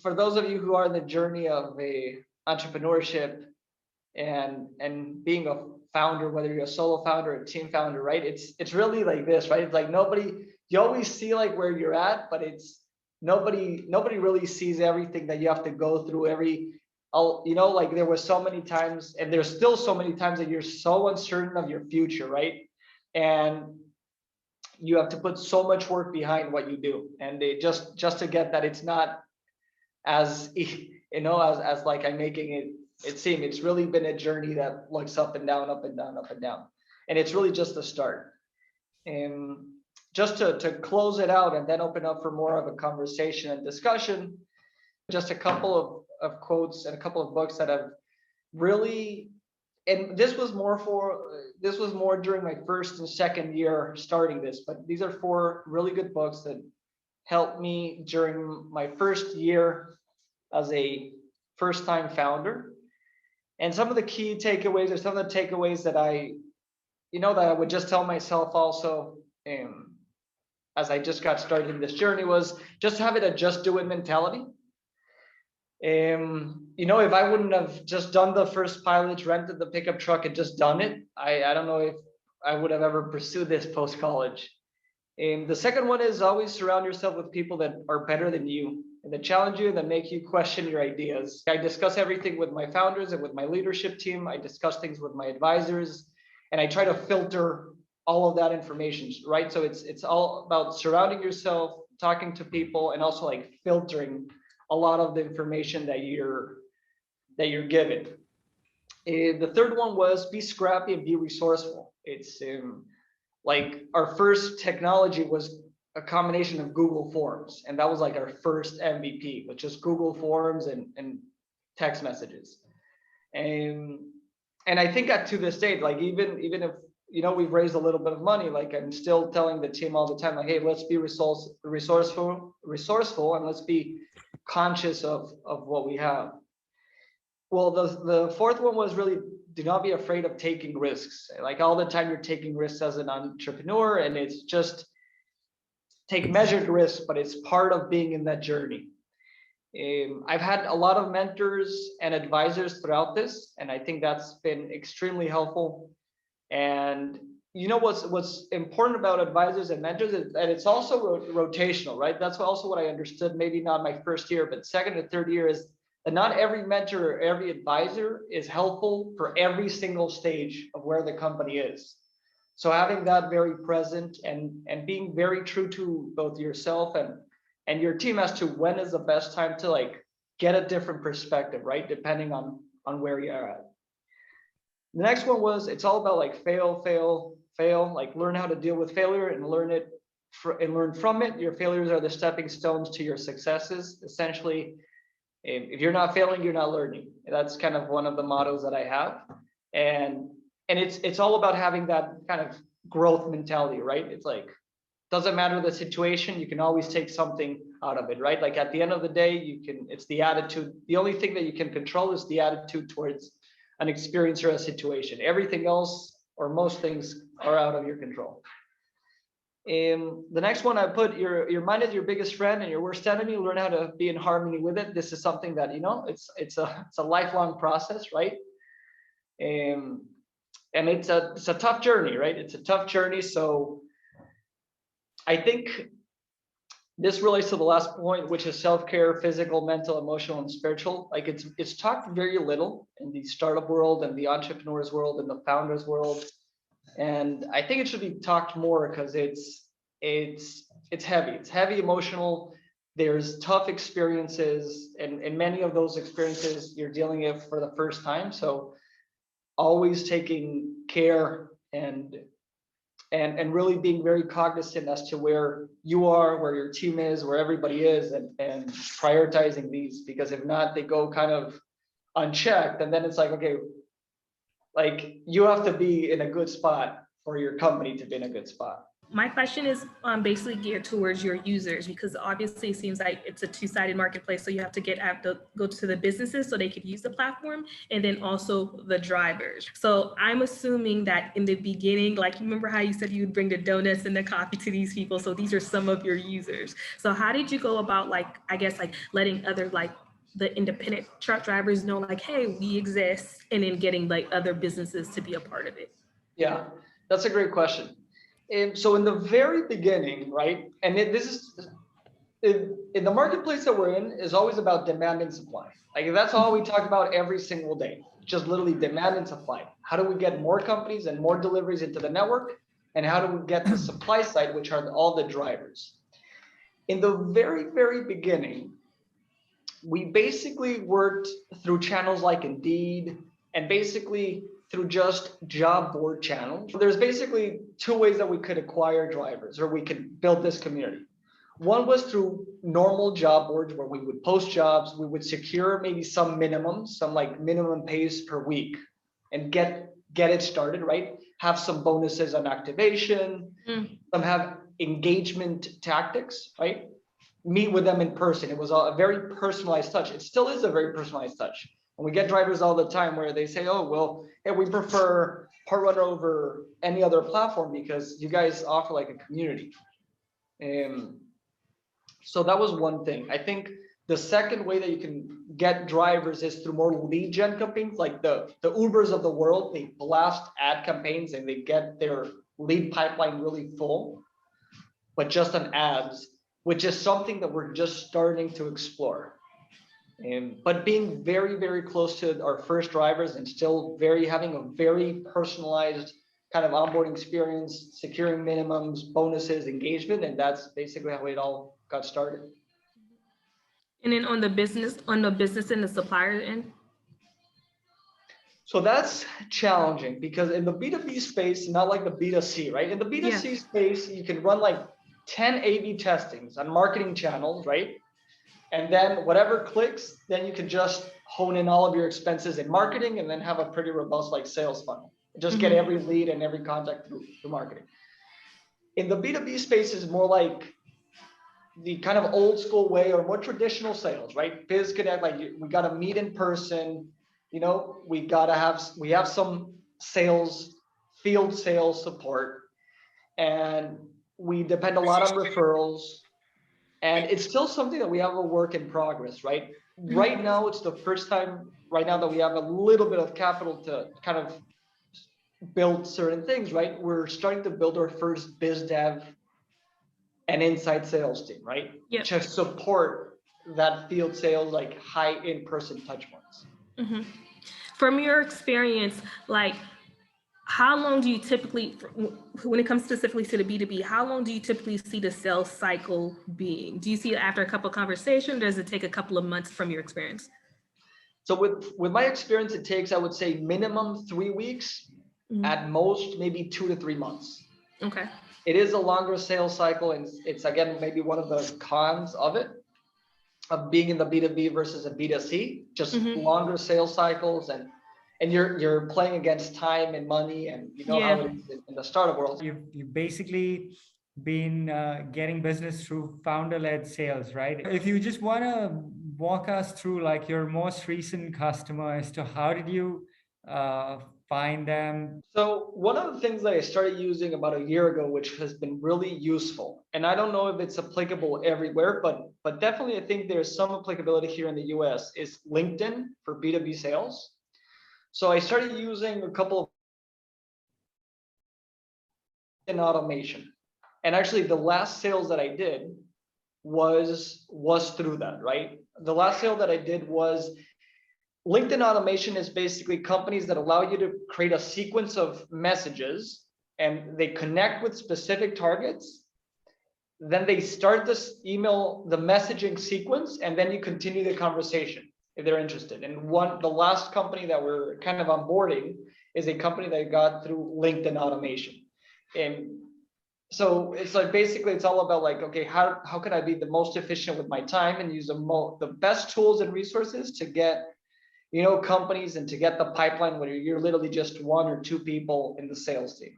for those of you who are in the journey of a entrepreneurship and being a founder, whether you're a solo founder or a team founder, right? It's really like this, right? It's like you always see like where you're at, but it's nobody really sees everything that you have to go through like there was so many times, and there's still so many times that you're so uncertain of your future, right? And you have to put so much work behind what you do, and just to get that it's not as as like I'm making it seem. It's really been a journey that looks up and down, up and down, up and down, and it's really just the start. And just to close it out and then open up for more of a conversation and discussion, just a couple of quotes and a couple of books that have really, and this was more during my first and second year starting this, but these are 4 really good books that helped me during my first year as a first-time founder. And some of the key takeaways, or some of the takeaways that I would just tell myself also, as I just got started in this journey, was just have it a just do it mentality. If I wouldn't have just done the first pilot, rented the pickup truck and just done it, I don't know if I would have ever pursued this post-college. The second one is always surround yourself with people that are better than you and that challenge you and that make you question your ideas. I discuss everything with my founders and with my leadership team. I discuss things with my advisors, and I try to filter all of that information, right? So it's all about surrounding yourself, talking to people, and also like filtering a lot of the information that you're given. The third one was be scrappy and be resourceful. It's like our first technology was a combination of Google Forms, and that was like our first MVP, which is Google Forms and text messages. And I think that to this date, like even if we've raised a little bit of money, like I'm still telling the team all the time, like, hey, let's be resourceful, and let's be conscious of what we have. Well, the fourth one was really do not be afraid of taking risks. Like all the time you're taking risks as an entrepreneur, and it's just take measured risks, but it's part of being in that journey. I've had a lot of mentors and advisors throughout this, and I think that's been extremely helpful. And what's important about advisors and mentors is that it's also rotational, right? That's also what I understood, maybe not my first year, but second and third year, is that not every mentor or every advisor is helpful for every single stage of where the company is. So having that very present and being very true to both yourself and your team as to when is the best time to like get a different perspective, right? Depending on where you're at. The next one was, it's all about like fail, like learn how to deal with failure and learn from it. Your failures are the stepping stones to your successes. Essentially, if you're not failing, you're not learning. That's kind of one of the mottos that I have. And it's all about having that kind of growth mentality, right? It's like, doesn't matter the situation, you can always take something out of it, right? Like at the end of the day, it's the attitude. The only thing that you can control is the attitude towards an experience or a situation. Everything else, or most things, are out of your control. The next one I put, your mind is your biggest friend and your worst enemy. Learn how to be in harmony with it. This is something that it's a lifelong process, right? And it's a tough journey, right? It's a tough journey. So I think this relates to the last point, which is self-care, physical, mental, emotional, and spiritual. Like it's talked very little in the startup world and the entrepreneurs world and the founders world. And I think it should be talked more because it's heavy. It's heavy emotional. There's tough experiences, and many of those experiences you're dealing with for the first time. So always taking care and really being very cognizant as to where you are, where your team is, where everybody is, and prioritizing these, because if not, they go kind of unchecked, and then it's like, okay, like you have to be in a good spot for your company to be in a good spot. My question is basically geared towards your users, because obviously it seems like it's a two-sided marketplace. So you have to go to the businesses so they could use the platform, and then also the drivers. So I'm assuming that in the beginning, like, remember how you said you would bring the donuts and the coffee to these people? So these are some of your users. So how did you go about, like, I guess, like letting other, like, the independent truck drivers know, like, hey, we exist, and then getting like other businesses to be a part of it? Yeah, that's a great question. So in the very beginning, right, and this is in the marketplace that we're in is always about demand and supply. Like that's all we talk about every single day. Just literally demand and supply. How do we get more companies and more deliveries into the network? And how do we get the supply side, which are all the drivers? In the very, very beginning, we basically worked through channels like Indeed and basically through just job board channels. There's basically two ways that we could acquire drivers or we could build this community. One was through normal job boards where we would post jobs, we would secure maybe some minimums, some like minimum pays per week and get it started, right? Have some bonuses on activation, some have engagement tactics, right? Meet with them in person. It was a very personalized touch. It still is a very personalized touch. And we get drivers all the time where they say, oh, well, hey, we prefer PartRunner over any other platform because you guys offer like a community. So that was one thing. I think the second way that you can get drivers is through more lead gen campaigns, like the Ubers of the world. They blast ad campaigns and they get their lead pipeline really full, but just on ads, which is something that we're just starting to explore. But being very, very close to our first drivers and still having a very personalized kind of onboarding experience, securing minimums, bonuses, engagement, and that's basically how it all got started. And then on the business and the supplier end? So that's challenging because in the B2B space, not like the B2C, right? In the B2C space, you can run like 10 A/B testings on marketing channels, right? And then whatever clicks, then you can just hone in all of your expenses in marketing and then have a pretty robust like sales funnel. Just get every lead and every contact through marketing. In the B2B space is more like the kind of old school way or more traditional sales, right? Biz Connect, like we got to meet in person, you know, we have some sales, field sales support, and we depend a lot on referrals. And it's still something that we have a work in progress, right? Right now, it's the first time right now that we have a little bit of capital to kind of build certain things, right? We're starting to build our first biz dev and inside sales team, right? Yep. To support that field sales, like high in-person touch points. From your experience, like, how long do you typically, when it comes specifically to the B2B, how long do you typically see the sales cycle being? Do you see it after a couple of conversations, or does it take a couple of months from your experience? So with my experience, it takes, I would say, minimum 3 weeks, at most maybe 2 to 3 months. Okay. It is a longer sales cycle, and it's again maybe one of the cons of it, of being in the B2B versus a B2C, just longer sales cycles, and you're playing against time and money, and you know how it is in the startup world. You've basically been getting business through founder-led sales, right? If you just want to walk us through like your most recent customer as to how did you find them? So one of the things that I started using about a year ago, which has been really useful, and I don't know if it's applicable everywhere, but definitely I think there's some applicability here in the US, is LinkedIn for B2B sales. So I started using a couple of in automation. And actually the last sales that I did was through that, right? The last sale that I did was LinkedIn automation is basically companies that allow you to create a sequence of messages and they connect with specific targets. Then they start this email, the messaging sequence, and then you continue the conversation if they're interested. And the last company that we're kind of onboarding is a company that I got through LinkedIn automation. And so it's like, basically it's all about like, okay, how can I be the most efficient with my time and use the best tools and resources to get, you know, companies and to get the pipeline where you're literally just 1 or 2 people in the sales team.